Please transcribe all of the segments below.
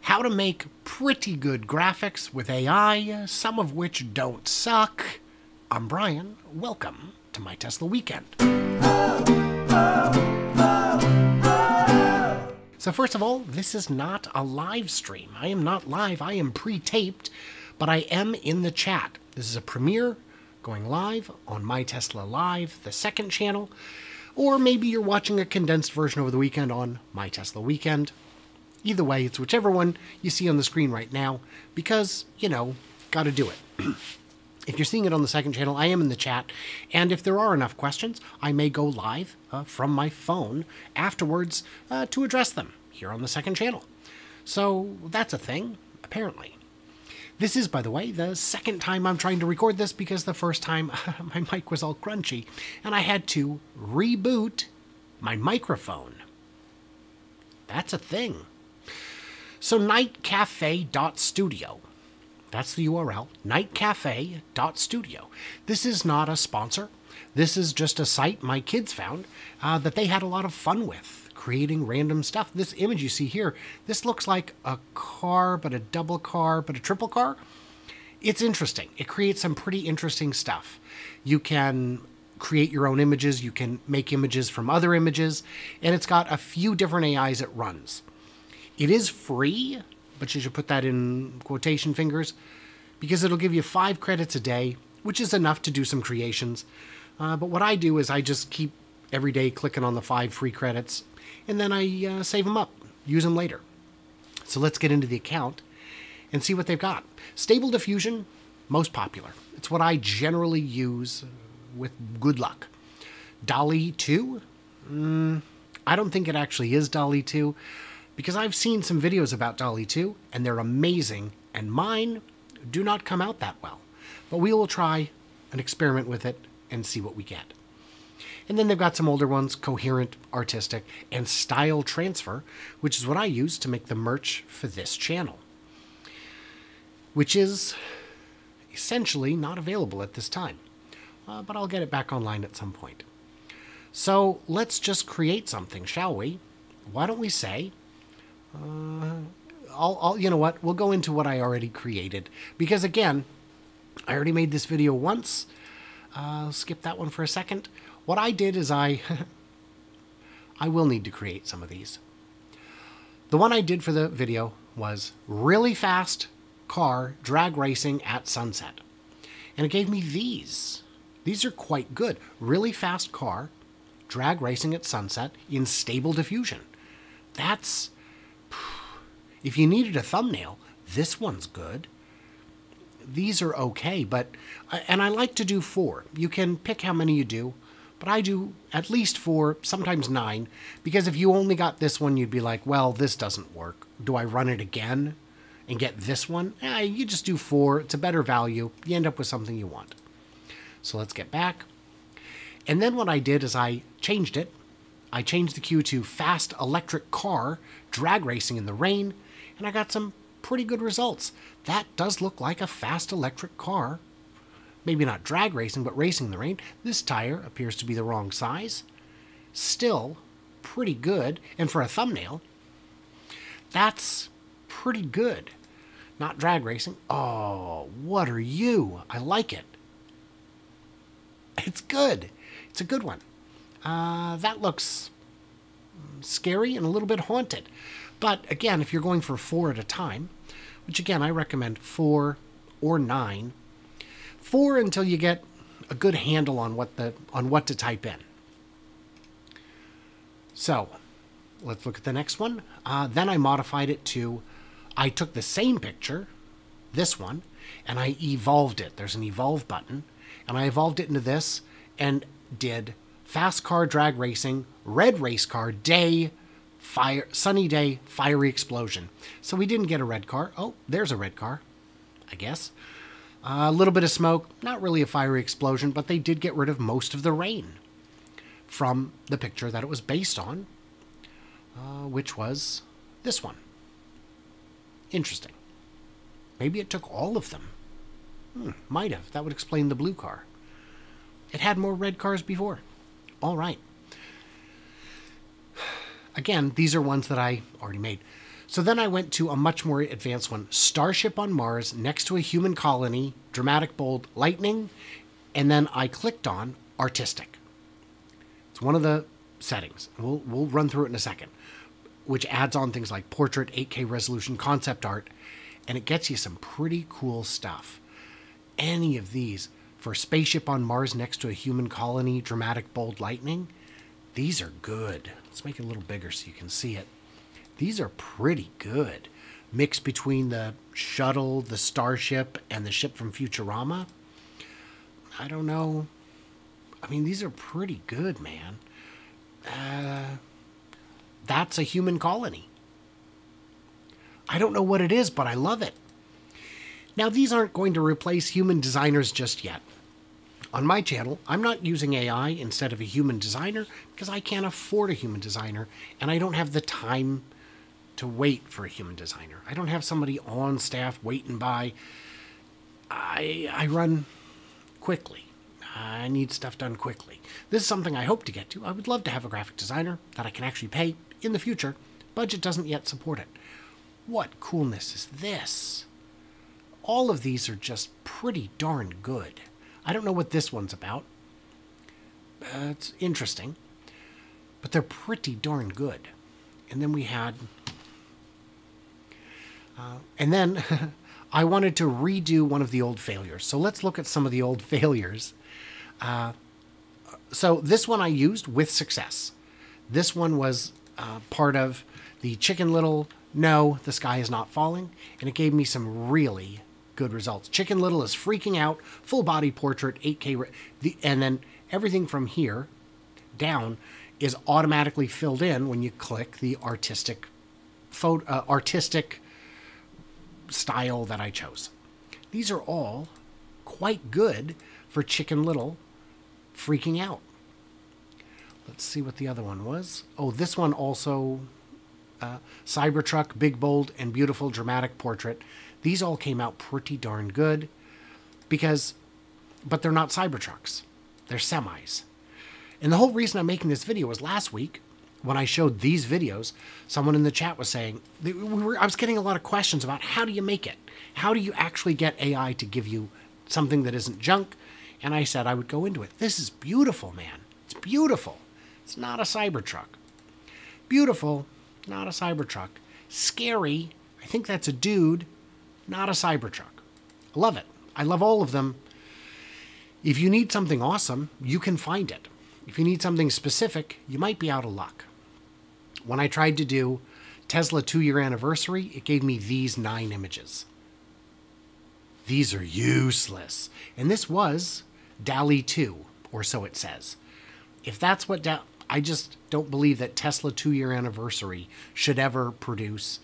how to make pretty good graphics with AI, some of which don't suck. I'm Brian. Welcome to My Tesla Weekend. So first of all, this is not a live stream. I am not live. I am pre-taped, but I am in the chat. This is a premiere going live on My Tesla Live, the second channel, or maybe you're watching a condensed version over the weekend on My Tesla Weekend. Either way, it's whichever one you see on the screen right now, because, you know, gotta do it. If you're seeing it on the second channel, I am in the chat, and if there are enough questions, I may go live from my phone afterwards to address them here on the second channel. So that's a thing, apparently. This is, by the way, the second time I'm trying to record this because the first time my mic was all crunchy, and I had to reboot my microphone. That's a thing. So nightcafe.studio. That's the URL, nightcafe.studio. This is not a sponsor. This is just a site my kids found that they had a lot of fun with, creating random stuff. This image you see here, this looks like a car, but a double car, but a triple car. It's interesting. It creates some pretty interesting stuff. You can create your own images. You can make images from other images, and it's got a few different AIs it runs. It is free, but you should put that in quotation fingers, because it'll give you 5 credits a day, which is enough to do some creations. But what I do is I just keep every day clicking on the 5 free credits, and then I save them up, use them later. So let's get into the account and see what they've got. Stable Diffusion, most popular. It's what I generally use with good luck. DALL-E 2? I don't think it actually is DALL-E 2, because I've seen some videos about DALL-E 2, and they're amazing, and mine do not come out that well. But we will try an experiment with it and see what we get. And then they've got some older ones, Coherent, Artistic, and Style Transfer, which is what I use to make the merch for this channel, which is essentially not available at this time. But I'll get it back online at some point. So let's just create something, shall we? Why don't we say... you know what? We'll go into what I already created, because again, I already made this video once. I'll skip that one for a second. What I did is I will need to create some of these. The one I did for the video was really fast car drag racing at sunset. And it gave me these. These are quite good. Really fast car drag racing at sunset in Stable Diffusion. That's... If you needed a thumbnail, this one's good. These are okay, but... And I like to do 4. You can pick how many you do, but I do at least 4, sometimes 9, because if you only got this one, you'd be like, well, this doesn't work. Do I run it again and get this one? You just do 4. It's a better value. You end up with something you want. So let's get back. And then what I did is I changed it. I changed the queue to Fast Electric Car Drag Racing in the Rain, and I got some pretty good results. That does look like a fast electric car. Maybe not drag racing, but racing in the rain. This tire appears to be the wrong size. Still pretty good. And for a thumbnail, that's pretty good. Not drag racing. Oh, what are you? I like it. It's good. It's a good one. That looks scary and a little bit haunted. But again, if you're going for 4 at a time, which again, I recommend 4 or 9, 4 until you get a good handle on what to type in. So let's look at the next one. Then I modified it to, I took the same picture, this one, and I evolved it. There's an evolve button, and I evolved it into this and did fast car drag racing, red race car, day, fire, sunny day, fiery explosion. So we didn't get a red car. Oh, there's a red car, I guess. A little bit of smoke, not really a fiery explosion, but they did get rid of most of the rain from the picture that it was based on, which was this one. Interesting. Maybe it took all of them. Might have. That would explain the blue car. It had more red cars before. All right. Again, these are ones that I already made. So then I went to a much more advanced one. Starship on Mars next to a human colony, dramatic, bold, lightning. And then I clicked on artistic. It's one of the settings. We'll run through it in a second, which adds on things like portrait, 8K resolution, concept art, and it gets you some pretty cool stuff. Any of these for spaceship on Mars next to a human colony, dramatic, bold, lightning, these are good. Let's make it a little bigger so you can see it. These are pretty good. Mixed between the shuttle, the starship, and the ship from Futurama. I don't know. I mean, these are pretty good, man. That's a human colony. I don't know what it is, but I love it. Now, these aren't going to replace human designers just yet. On my channel, I'm not using AI instead of a human designer because I can't afford a human designer and I don't have the time to wait for a human designer. I don't have somebody on staff waiting by. I run quickly. I need stuff done quickly. This is something I hope to get to. I would love to have a graphic designer that I can actually pay in the future. Budget doesn't yet support it. What coolness is this? All of these are just pretty darn good. I don't know what this one's about. It's interesting. But they're pretty darn good. And then we had... and then I wanted to redo one of the old failures. So let's look at some of the old failures. So this one I used with success. This one was part of the Chicken Little, no, the sky is not falling. And it gave me some really good results. Chicken Little is freaking out, full body portrait, 8K, and then everything from here down is automatically filled in when you click the artistic style that I chose. These are all quite good for Chicken Little freaking out. Let's see what the other one was. Oh, this one also, Cybertruck, big, bold, and beautiful dramatic portrait. These all came out pretty darn good but they're not Cybertrucks. They're semis. And the whole reason I'm making this video was last week when I showed these videos, someone in the chat was saying, I was getting a lot of questions about how do you make it? How do you actually get AI to give you something that isn't junk? And I said I would go into it. This is beautiful, man. It's beautiful. It's not a Cybertruck. Beautiful, not a Cybertruck. Scary, I think that's a dude, not a Cybertruck. I love it. I love all of them. If you need something awesome, you can find it. If you need something specific, you might be out of luck. When I tried to do Tesla 2-year anniversary, it gave me these 9 images. These are useless. And this was DALL-E 2, or so it says. If that's what I just don't believe that Tesla 2-year anniversary should ever produce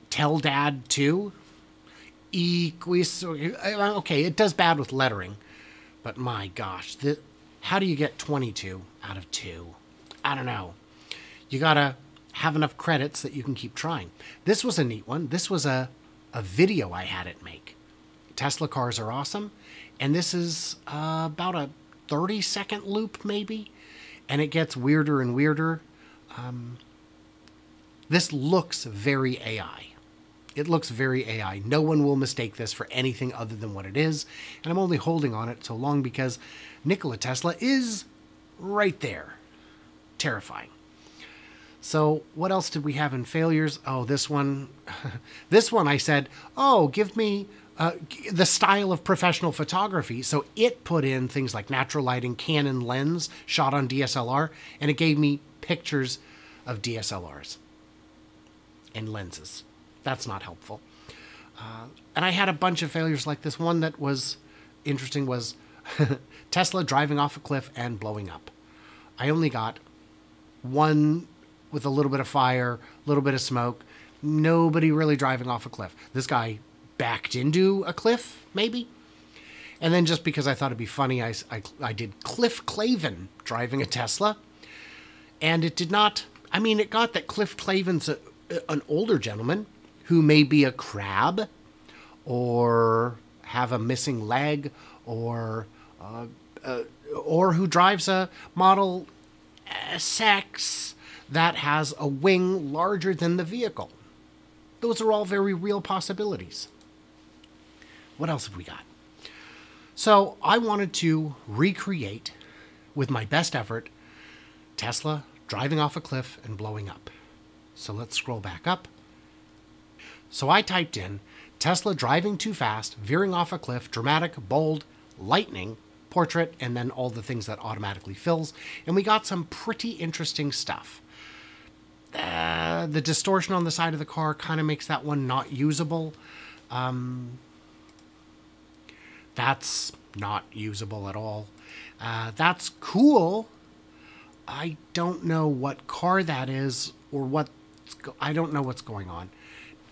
Tell Dad 2. Okay, it does bad with lettering, but my gosh, how do you get 22 out of 2? I don't know. You gotta have enough credits that you can keep trying. This was a neat one. This was a video I had it make. Tesla cars are awesome, and this is about a 30-second loop maybe, and it gets weirder and weirder. This looks very AI. It looks very AI. No one will mistake this for anything other than what it is. And I'm only holding on it so long because Nikola Tesla is right there. Terrifying. So what else did we have in failures? Oh, this one. This one I said, oh, give me the style of professional photography. So it put in things like natural lighting, Canon lens, shot on DSLR, and it gave me pictures of DSLRs and lenses. That's not helpful. And I had a bunch of failures like this. One that was interesting was Tesla driving off a cliff and blowing up. I only got one with a little bit of fire, a little bit of smoke. Nobody really driving off a cliff. This guy backed into a cliff, maybe. And then just because I thought it'd be funny, I did Cliff Clavin driving a Tesla. And it did not... I mean, it got that Cliff Clavin's an older gentleman who may be a crab or have a missing leg or who drives a Model S that has a wing larger than the vehicle. Those are all very real possibilities. What else have we got? So I wanted to recreate, with my best effort, Tesla driving off a cliff and blowing up. So let's scroll back up. So I typed in Tesla driving too fast, veering off a cliff, dramatic, bold, lightning, portrait, and then all the things that automatically fills. And we got some pretty interesting stuff. The distortion on the side of the car kind of makes that one not usable. That's not usable at all. That's cool. I don't know what car that is or I don't know what's going on.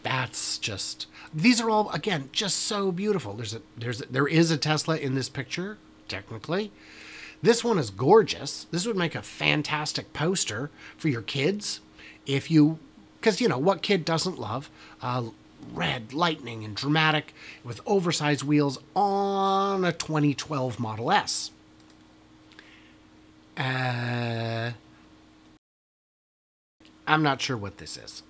That's just, these are all, again, just so beautiful. There is a Tesla in this picture, technically. This one is gorgeous. This would make a fantastic poster for your kids. Because, what kid doesn't love red lightning and dramatic with oversized wheels on a 2012 Model S? I'm not sure what this is.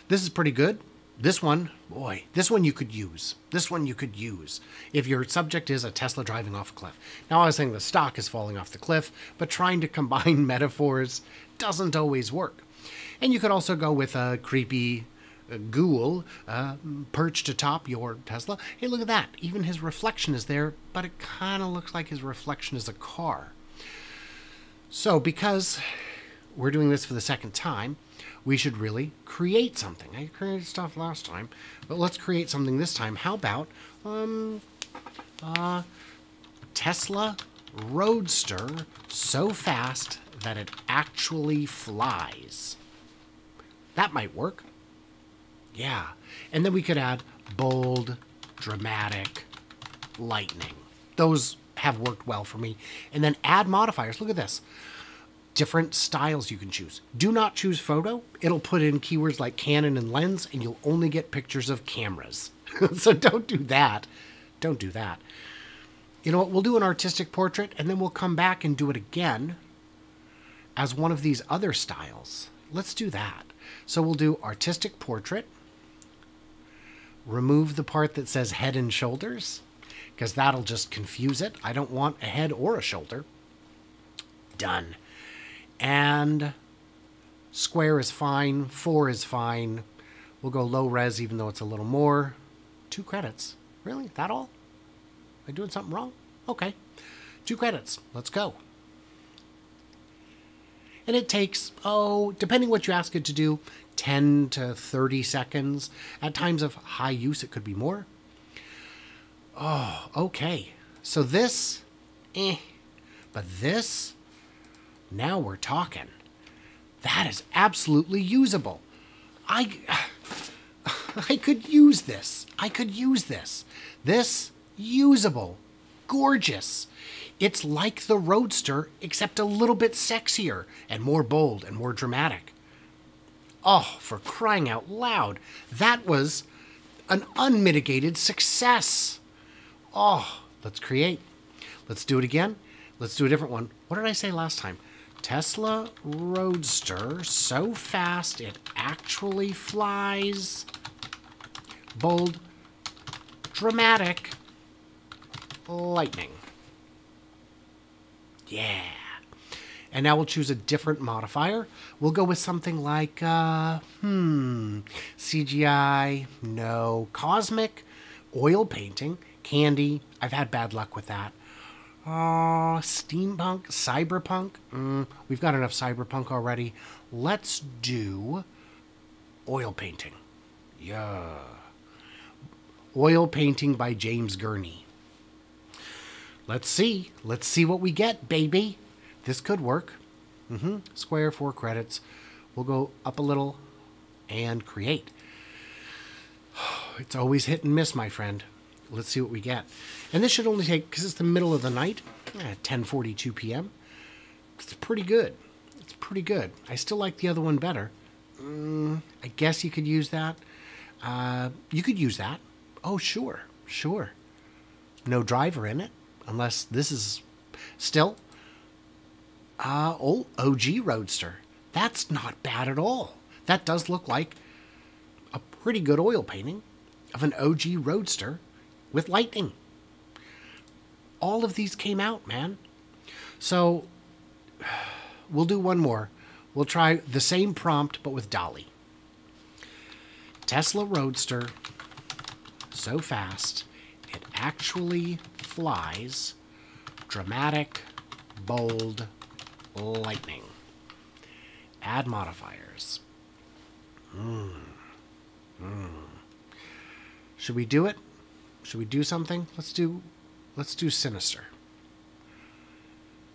This is pretty good. This one, boy, this one you could use. This one you could use if your subject is a Tesla driving off a cliff. Now, I was saying the stock is falling off the cliff, but trying to combine metaphors doesn't always work. And you could also go with a creepy ghoul perched atop your Tesla. Hey, look at that. Even his reflection is there, but it kind of looks like his reflection is a car. So because we're doing this for the second time, we should really create something. I created stuff last time, but let's create something this time. How about Tesla Roadster so fast that it actually flies? That might work. Yeah. And then we could add bold, dramatic, lightning. Those have worked well for me. And then add modifiers. Look at this. Different styles you can choose. Do not choose photo. It'll put in keywords like Canon and lens, and you'll only get pictures of cameras. So don't do that. Don't do that. You know what? We'll do an artistic portrait, and then we'll come back and do it again as one of these other styles. Let's do that. So we'll do artistic portrait. Remove the part that says head and shoulders, because that'll just confuse it. I don't want a head or a shoulder. Done. And square is fine. 4 is fine. We'll go low res, even though it's a little more. 2 credits. Really? That all? Am I doing something wrong? Okay. 2 credits. Let's go. And it takes, depending what you ask it to do, 10 to 30 seconds. At times of high use, it could be more. Oh, okay. So this, but this, now we're talking. That is absolutely usable. I could use this. I could use this. This, usable. Gorgeous. It's like the Roadster, except a little bit sexier and more bold and more dramatic. Oh, for crying out loud. That was an unmitigated success. Oh, let's create. Let's do it again. Let's do a different one. What did I say last time? Tesla Roadster so fast it actually flies. Bold, dramatic, lightning. Yeah. And now we'll choose a different modifier. We'll go with something like, CGI, no. Cosmic, oil painting, candy. I've had bad luck with that. Steampunk, cyberpunk. We've got enough cyberpunk already. Let's do oil painting. Yeah. Oil painting by James Gurney. Let's see. Let's see what we get, baby. This could work. Square, 4 credits. We'll go up a little and create. It's always hit and miss, my friend. Let's see what we get. And this should only take, because it's the middle of the night, 10:42 p.m. It's pretty good. It's pretty good. I still like the other one better. I guess you could use that. You could use that. Oh, sure. Sure. No driver in it. Unless this is still OG Roadster. That's not bad at all. That does look like pretty good oil painting of an OG Roadster with lightning. All of these came out, man. So we'll do one more. We'll try the same prompt, but with Dolly. Tesla Roadster, so fast, it actually flies. Dramatic, bold, lightning. Add modifiers. Should we do it? Should we do something? Let's do Sinister.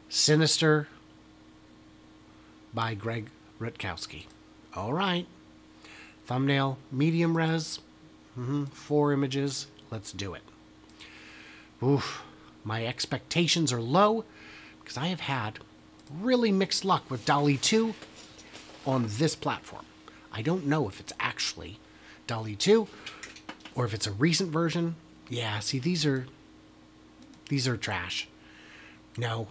Sinister by Greg Rutkowski. All right. Thumbnail, medium res, 4 images. Let's do it. Oof. My expectations are low because I have had really mixed luck with DALL-E 2 on this platform. I don't know if it's actually DALL-E 2 or if it's a recent version. Yeah, see, these are trash. No.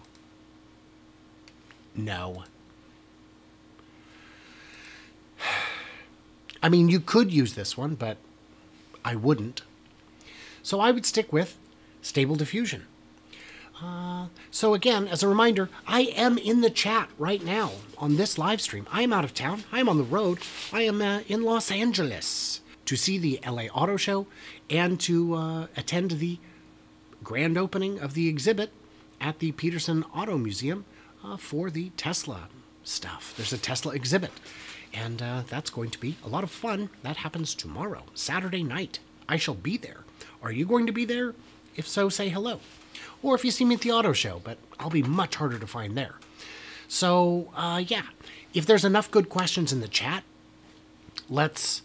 I mean, you could use this one, but I wouldn't. So I would stick with Stable Diffusion. So again, as a reminder, I am in the chat right now on this live stream. I am out of town. I am on the road. I am in Los Angeles to see the LA Auto Show and to attend the grand opening of the exhibit at the Peterson Auto Museum for the Tesla stuff. There's a Tesla exhibit, and that's going to be a lot of fun. That happens tomorrow, Saturday night. I shall be there. Are you going to be there? If so, say hello. Or if you see me at the auto show, but I'll be much harder to find there. So, yeah, if there's enough good questions in the chat, let's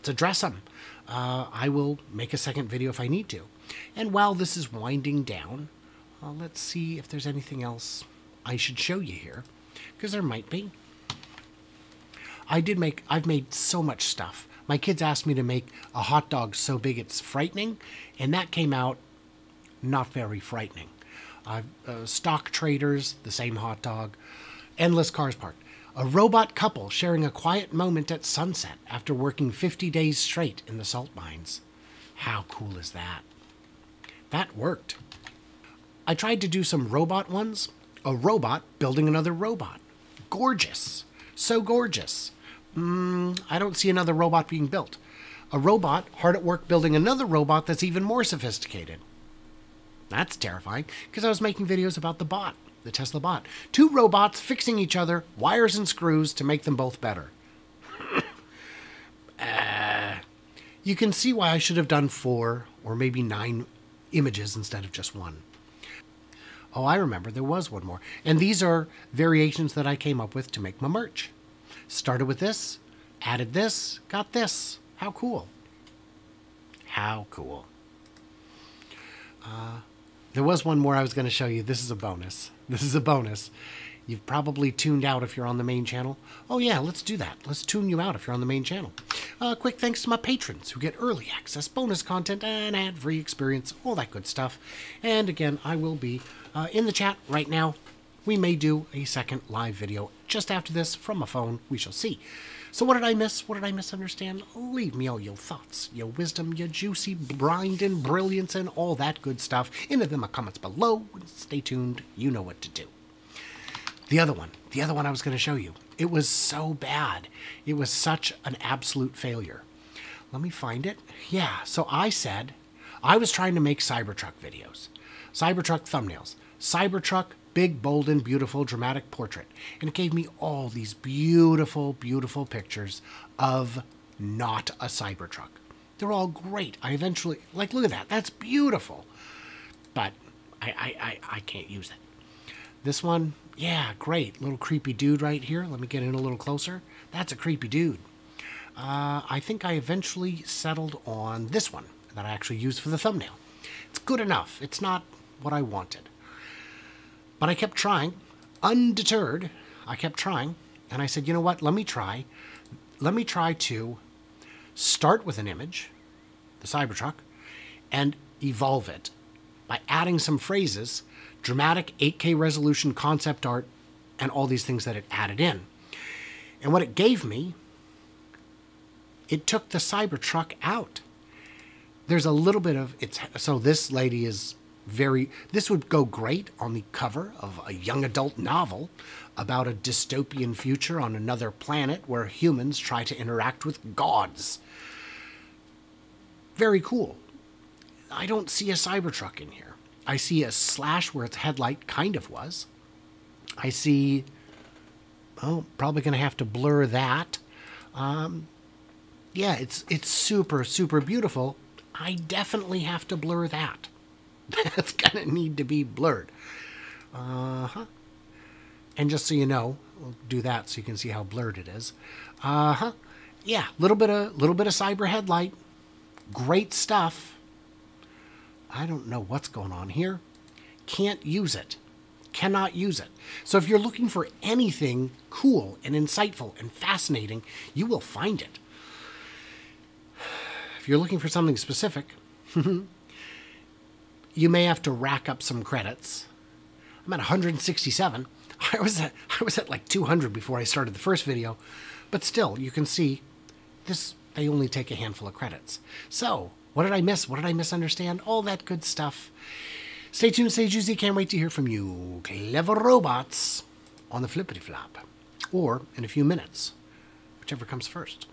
address them. I will make a second video if I need to. And while this is winding down, let's see if there's anything else I should show you here, because there might be. I've made so much stuff. My kids asked me to make a hot dog so big it's frightening, and that came out not very frightening. Stock Traders, the same hot dog. Endless Cars Parked. A robot couple sharing a quiet moment at sunset after working 50 days straight in the salt mines. How cool is that? That worked. I tried to do some robot ones. A robot building another robot. Gorgeous. So gorgeous. I don't see another robot being built. A robot hard at work building another robot that's even more sophisticated. That's terrifying, because I was making videos about the bot, the Tesla bot. 2 robots fixing each other, wires and screws to make them both better. You can see why I should have done 4 or maybe 9 images instead of just 1. Oh, I remember, there was one more. And these are variations that I came up with to make my merch. Started with this, added this, got this. How cool. How cool. There was one more I was going to show you. This is a bonus. This is a bonus. You've probably tuned out if you're on the main channel. Oh yeah, let's do that. Let's tune you out if you're on the main channel. Quick thanks to my patrons who get early access, bonus content, and ad-free experience, all that good stuff. And again, I will be in the chat right now. We may do a second live video just after this from my phone. We shall see. So what did I miss? What did I misunderstand? Leave me all your thoughts, your wisdom, your juicy brine and brilliance, and all that good stuff into the comments below. Stay tuned. You know what to do. The other one I was going to show you. It was so bad. It was such an absolute failure. Let me find it. Yeah, so I said I was trying to make Cybertruck videos. Cybertruck thumbnails. Cybertruck, big, bold, and beautiful, dramatic portrait. And it gave me all these beautiful, beautiful pictures of not a Cybertruck. They're all great. I eventually, like, look at that. That's beautiful. But I can't use it. This one, yeah, great. Little creepy dude right here. Let me get in a little closer. That's a creepy dude. I think I eventually settled on this one that I actually used for the thumbnail. It's good enough. It's not what I wanted. But I kept trying, undeterred. I kept trying, and I said, you know what? Let me try to start with an image, the Cybertruck, and evolve it by adding some phrases, dramatic 8K resolution concept art, and all these things that it added in. And what it gave me it took the Cybertruck out. There's a little bit of it's so this lady is this would go great on the cover of a young adult novel about a dystopian future on another planet where humans try to interact with gods. Very cool. I don't see a Cybertruck in here. I see a slash where its headlight kind of was. I see, oh, probably going to have to blur that. Yeah, it's super, super beautiful. I definitely have to blur that. That's going to need to be blurred. And just so you know, we'll do that so you can see how blurred it is. Yeah, little bit of cyber headlight. Great stuff. I don't know what's going on here. Can't use it. Cannot use it. So if you're looking for anything cool and insightful and fascinating, you will find it. If you're looking for something specific, you may have to rack up some credits. I'm at 167. I was at like 200 before I started the first video, but still, you can see this. They only take a handful of credits. So, what did I miss? What did I misunderstand? All that good stuff. Stay tuned, stay juicy. Can't wait to hear from you, clever robots, on the flippity flop, or in a few minutes, whichever comes first.